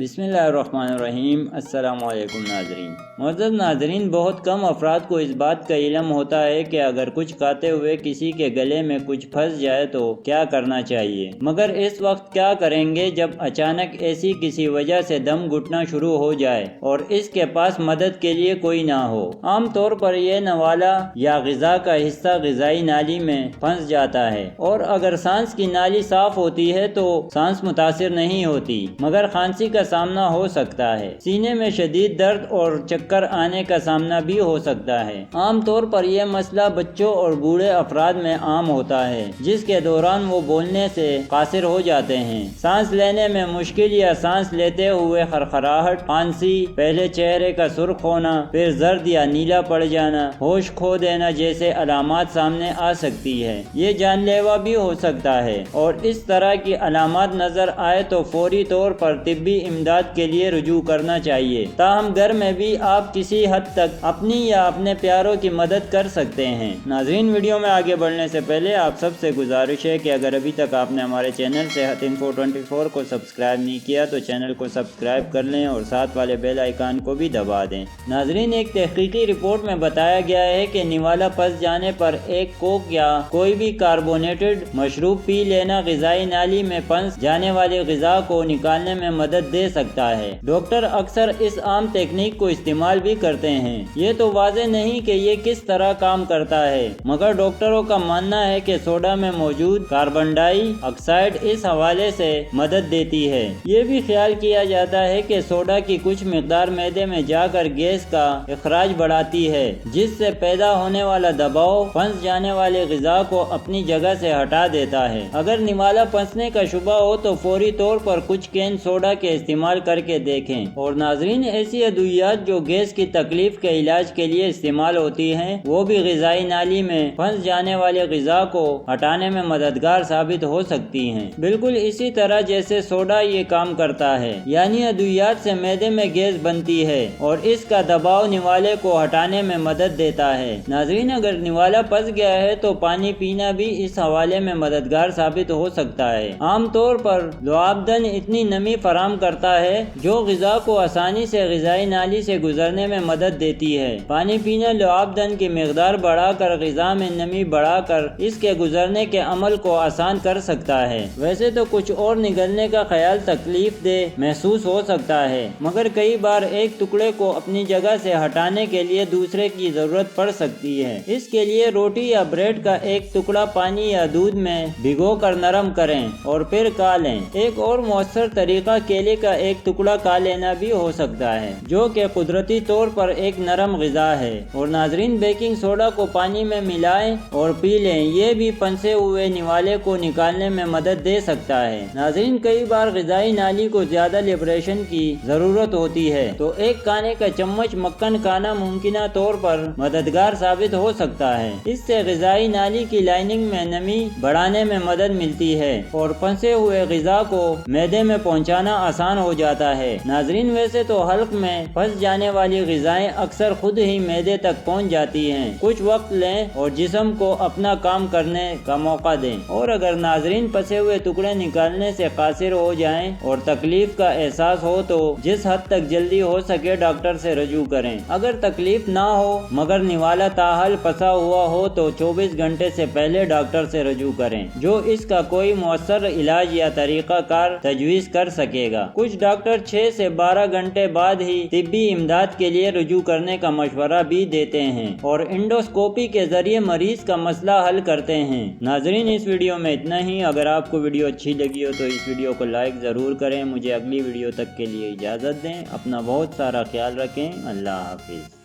بسم اللہ الرحمن الرحیم۔ السلام علیکم ناظرین۔ معزز ناظرین، بہت کم افراد کو اس بات کا علم ہوتا ہے کہ اگر کچھ کھاتے ہوئے کسی کے گلے میں کچھ پھنس جائے تو کیا کرنا چاہیے، مگر اس وقت کیا کریں گے جب اچانک ایسی کسی وجہ سے دم گھٹنا شروع ہو جائے اور اس کے پاس مدد کے لیے کوئی نہ ہو۔ عام طور پر یہ نوالا یا غذا کا حصہ غذائی نالی میں پھنس جاتا ہے، اور اگر سانس کی نالی صاف ہوتی ہے تو سانس متاثر نہیں ہوتی، مگر کھانسی کا سامنا ہو سکتا ہے۔ سینے میں شدید درد اور چکر آنے کا سامنا بھی ہو سکتا ہے۔ عام طور پر یہ مسئلہ بچوں اور بوڑھے افراد میں عام ہوتا ہے، جس کے دوران وہ بولنے سے قاصر ہو جاتے ہیں۔ سانس لینے میں مشکل یا سانس لیتے ہوئے خرخراہٹ، کھانسی، پہلے چہرے کا سرخ ہونا، پھر زرد یا نیلا پڑ جانا، ہوش کھو دینا جیسے علامات سامنے آ سکتی ہے۔ یہ جان لیوا بھی ہو سکتا ہے، اور اس طرح کی علامات نظر آئے تو فوری طور پر طبی امداد کے لیے رجوع کرنا چاہیے۔ تاہم گھر میں بھی آپ کسی حد تک اپنی یا اپنے پیاروں کی مدد کر سکتے ہیں۔ ناظرین، ویڈیو میں آگے بڑھنے سے پہلے آپ سب سے گزارش ہے کہ اگر ابھی تک آپ نے ہمارے چینل صحت انفو 24 کو سبسکرائب نہیں کیا تو چینل کو سبسکرائب کر لیں اور ساتھ والے بیل آئیکن کو بھی دبا دیں۔ ناظرین، ایک تحقیقی رپورٹ میں بتایا گیا ہے کہ نوالا پھنس جانے پر ایک کوک یا کوئی بھی کاربونیٹڈ مشروب پی لینا غذائی نالی میں پھنس جانے والی غذا کو نکالنے میں مدد دے سکتا ہے۔ ڈاکٹر اکثر اس عام تکنیک کو استعمال بھی کرتے ہیں۔ یہ تو واضح نہیں کہ یہ کس طرح کام کرتا ہے، مگر ڈاکٹروں کا ماننا ہے کہ سوڈا میں موجود کاربن ڈائی آکسائڈ اس حوالے سے مدد دیتی ہے۔ یہ بھی خیال کیا جاتا ہے کہ سوڈا کی کچھ مقدار معدے میں جا کر گیس کا اخراج بڑھاتی ہے، جس سے پیدا ہونے والا دباؤ پھنس جانے والی غذا کو اپنی جگہ سے ہٹا دیتا ہے۔ اگر نوالا پھنسنے کا شبہ ہو تو فوری طور پر کچھ کین سوڈا کے استعمال کر کے دیکھیں۔ اور ناظرین، ایسی ادویات جو گیس کی تکلیف کے علاج کے لیے استعمال ہوتی ہیں، وہ بھی غذائی نالی میں پھنس جانے والی غذا کو ہٹانے میں مددگار ثابت ہو سکتی ہیں، بالکل اسی طرح جیسے سوڈا یہ کام کرتا ہے۔ یعنی ادویات سے معدے میں گیس بنتی ہے اور اس کا دباؤ نوالے کو ہٹانے میں مدد دیتا ہے۔ ناظرین، اگر نوالا پھنس گیا ہے تو پانی پینا بھی اس حوالے میں مددگار ثابت ہو سکتا ہے۔ عام طور پر لعابدن اتنی نمی فراہم کرتا ہے جو غذا کو آسانی سے غذائی نالی سے گزرنے میں مدد دیتی ہے۔ پانی پینا لعابدن کی مقدار بڑھا کر غذا میں نمی بڑھا کر اس کے گزرنے کے عمل کو آسان کر سکتا ہے۔ ویسے تو کچھ اور نگلنے کا خیال تکلیف دہ محسوس ہو سکتا ہے، مگر کئی بار ایک ٹکڑے کو اپنی جگہ سے ہٹانے کے لیے دوسرے کی ضرورت پڑ سکتی ہے۔ اس کے لیے روٹی یا بریڈ کا ایک ٹکڑا پانی یا دودھ میں بھگو کر نرم کریں اور پھر کھا لیں۔ ایک اور مؤثر طریقہ کیلے کا ایک ٹکڑا کھا لینا بھی ہو سکتا ہے، جو کہ قدرتی طور پر ایک نرم غذا ہے۔ اور ناظرین، بیکنگ سوڈا کو پانی میں ملائیں اور پی لیں، یہ بھی پھنسے ہوئے نوالے کو نکالنے میں مدد دے سکتا ہے۔ ناظرین، کئی بار غذائی نالی کو زیادہ لیبریشن کی ضرورت ہوتی ہے تو ایک کھانے کا چمچ مکھن کھانا ممکنہ طور پر مددگار ثابت ہو سکتا ہے۔ اس سے غذائی نالی کی لائننگ میں نمی بڑھانے میں مدد ملتی ہے اور پھنسے ہوئے غذا کو معدے میں پہنچانا آسان ہو جاتا ہے۔ ناظرین، ویسے تو حلق میں پھنس جانے والی غذائیں اکثر خود ہی معدے تک پہنچ جاتی ہیں۔ کچھ وقت لیں اور جسم کو اپنا کام کرنے کا موقع دیں، اور اگر ناظرین پھنسے ہوئے ٹکڑے نکالنے سے قاصر ہو جائیں اور تکلیف کا احساس ہو تو جس حد تک جلدی ہو سکے ڈاکٹر سے رجوع کریں۔ اگر تکلیف نہ ہو مگر نوالا تاحال پھنسا ہوا ہو تو 24 گھنٹے سے پہلے ڈاکٹر سے رجوع کریں، جو اس کا کوئی مؤثر علاج یا طریقہ کار تجویز کر سکے گا۔ کچھ ڈاکٹر 6 سے 12 گھنٹے بعد ہی طبی امداد کے لیے رجوع کرنے کا مشورہ بھی دیتے ہیں اور انڈوسکوپی کے ذریعے مریض کا مسئلہ حل کرتے ہیں۔ ناظرین، اس ویڈیو میں اتنا ہی۔ اگر آپ کو ویڈیو اچھی لگی ہو تو اس ویڈیو کو لائک ضرور کریں۔ مجھے اگلی ویڈیو تک کے لیے اجازت دیں۔ اپنا بہت سارا خیال رکھیں۔ اللہ حافظ۔